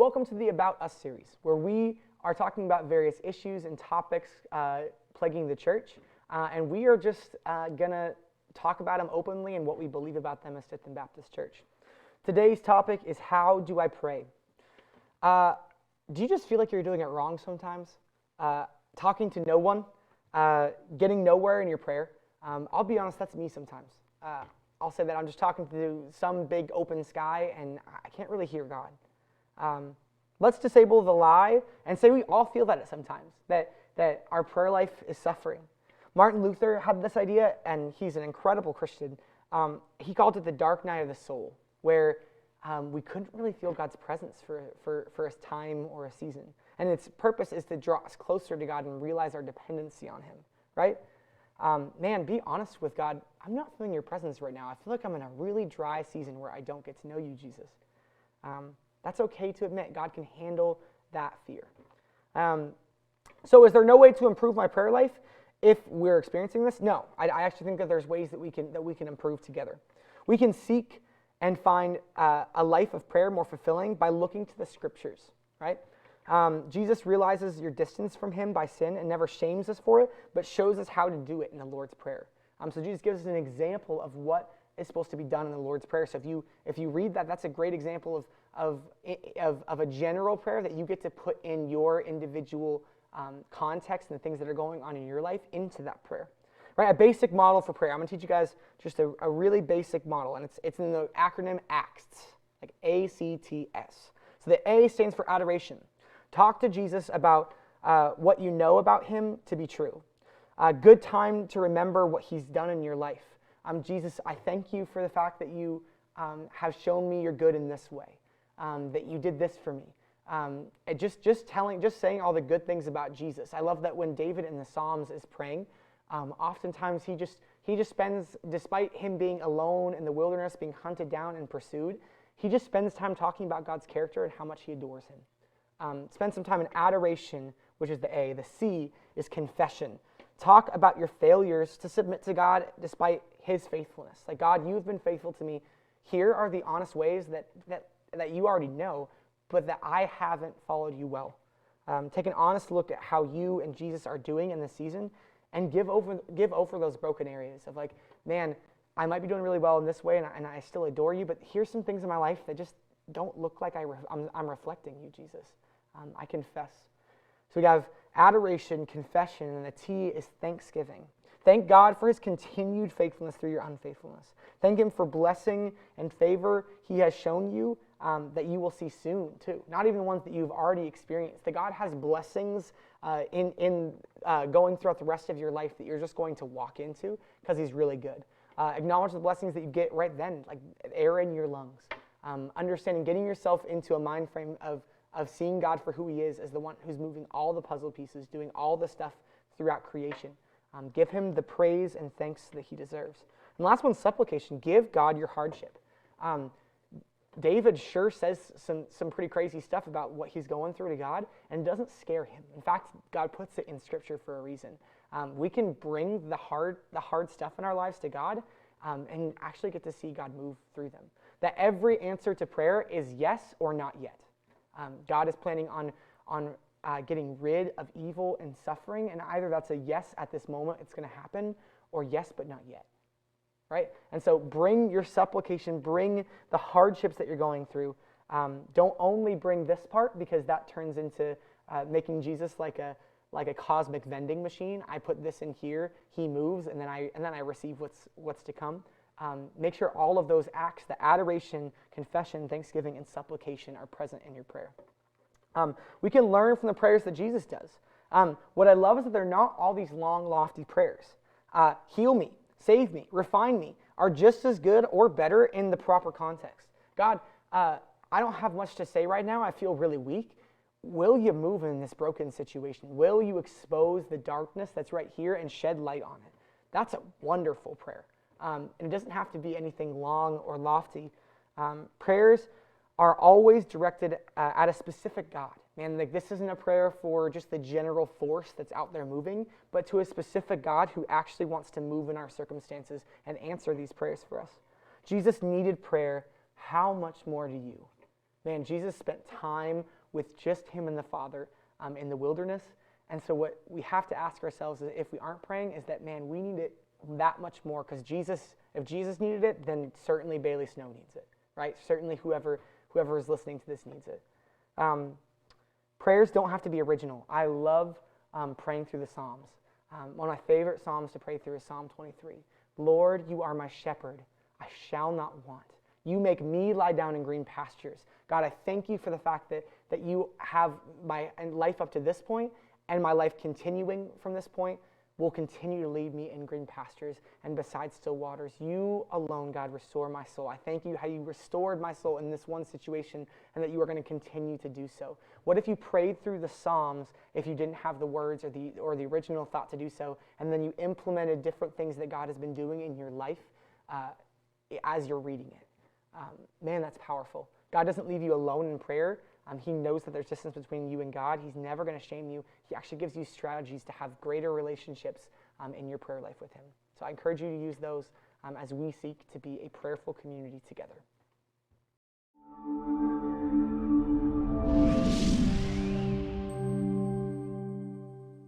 welcome to the About Us series, where we are talking about various issues and topics plaguing the church, and we are just going to talk about them openly and what we believe about them as Stithton Baptist Church. Today's topic is, how do I pray? Do you just feel like you're doing it wrong sometimes? Talking to no one, getting nowhere in your prayer? I'll be honest, that's me sometimes. I'll say that I'm just talking to some big open sky and I can't really hear God. Let's disable the lie and say we all feel that at sometimes, that our prayer life is suffering. Martin Luther had this idea, and he's an incredible Christian. He called it the dark night of the soul, where we couldn't really feel God's presence for a time or a season. And its purpose is to draw us closer to God and realize our dependency on Him, right? Man, be honest with God. I'm not feeling your presence right now. I feel like I'm in a really dry season where I don't get to know you, Jesus. That's okay to admit. God can handle that fear. So is there no way to improve my prayer life if we're experiencing this? No, I actually think that there's ways that we can improve together. We can seek and find a life of prayer more fulfilling by looking to the Scriptures, right? Jesus realizes your distance from Him by sin and never shames us for it, but shows us how to do it in the Lord's Prayer. So Jesus gives us an example of what is supposed to be done in the Lord's Prayer. So if you read that, that's a great example of a general prayer that you get to put in your individual context and the things that are going on in your life into that prayer. Right, a basic model for prayer. I'm going to teach you guys just a really basic model, and it's in the acronym ACTS, like A-C-T-S. So the A stands for adoration. Talk to Jesus about what you know about Him to be true. A good time to remember what He's done in your life. Jesus, I thank you for the fact that you have shown me you're good in this way, that you did this for me. Just saying all the good things about Jesus. I love that when David in the Psalms is praying, oftentimes he just spends, despite him being alone in the wilderness, being hunted down and pursued, he just spends time talking about God's character and how much he adores Him. Spend some time in adoration, which is the A. The C is confession. Talk about your failures to submit to God despite His faithfulness. Like, God, you've been faithful to me. Here are the honest ways that you already know, but that I haven't followed you well. Take an honest look at how you and Jesus are doing in this season, and give over those broken areas of, like, man, I might be doing really well in this way, and I still adore you, but here's some things in my life that just don't look like I'm reflecting you, Jesus. I confess. So we have adoration, confession, and the T is thanksgiving. Thank God for His continued faithfulness through your unfaithfulness. Thank Him for blessing and favor He has shown you that you will see soon, too. Not even the ones that you've already experienced. That God has blessings in going throughout the rest of your life that you're just going to walk into because He's really good. Acknowledge the blessings that you get right then, like air in your lungs. Understanding, getting yourself into a mind frame of seeing God for who He is as the one who's moving all the puzzle pieces, doing all the stuff throughout creation. Give Him the praise and thanks that He deserves. And the last one, supplication. Give God your hardship. David sure says some pretty crazy stuff about what he's going through to God, and it doesn't scare him. In fact, God puts it in Scripture for a reason. We can bring the hard stuff in our lives to God and actually get to see God move through them. That every answer to prayer is yes or not yet. God is planning on getting rid of evil and suffering, and either that's a yes at this moment, it's going to happen, or yes but not yet. Right? And so bring your supplication, bring the hardships that you're going through. Don't only bring this part, because that turns into making Jesus like a cosmic vending machine. I put this in here, He moves, and then I receive what's to come. Make sure all of those acts, the adoration, confession, thanksgiving, and supplication, are present in your prayer. We can learn from the prayers that Jesus does. What I love is that they're not all these long, lofty prayers. Heal me, save me, refine me, are just as good or better in the proper context. God, I don't have much to say right now. I feel really weak. Will you move in this broken situation? Will you expose the darkness that's right here and shed light on it? That's a wonderful prayer. And it doesn't have to be anything long or lofty. Prayers are always directed at a specific God. Man, like, this isn't a prayer for just the general force that's out there moving, but to a specific God who actually wants to move in our circumstances and answer these prayers for us. Jesus needed prayer. How much more do you? Man, Jesus spent time with just him and the Father in the wilderness. And so what we have to ask ourselves is, if we aren't praying, is that, man, we need it that much more, because if Jesus needed it, then certainly Bailey Snow needs it, right? Certainly whoever is listening to this needs it. Prayers don't have to be original. I love praying through the Psalms. One of my favorite Psalms to pray through is Psalm 23. Lord, you are my shepherd. I shall not want. You make me lie down in green pastures. God, I thank you for the fact that you have my life up to this point, and my life continuing from this point will continue to lead me in green pastures and beside still waters. You alone, God, restore my soul. I thank you how you restored my soul in this one situation, and that you are going to continue to do so. What if you prayed through the Psalms if you didn't have the words or the original thought to do so, and then you implemented different things that God has been doing in your life as you're reading it? Man, that's powerful. God doesn't leave you alone in prayer. He knows that there's distance between you and God. He's never going to shame you. He actually gives you strategies to have greater relationships in your prayer life with him. So I encourage you to use those as we seek to be a prayerful community together.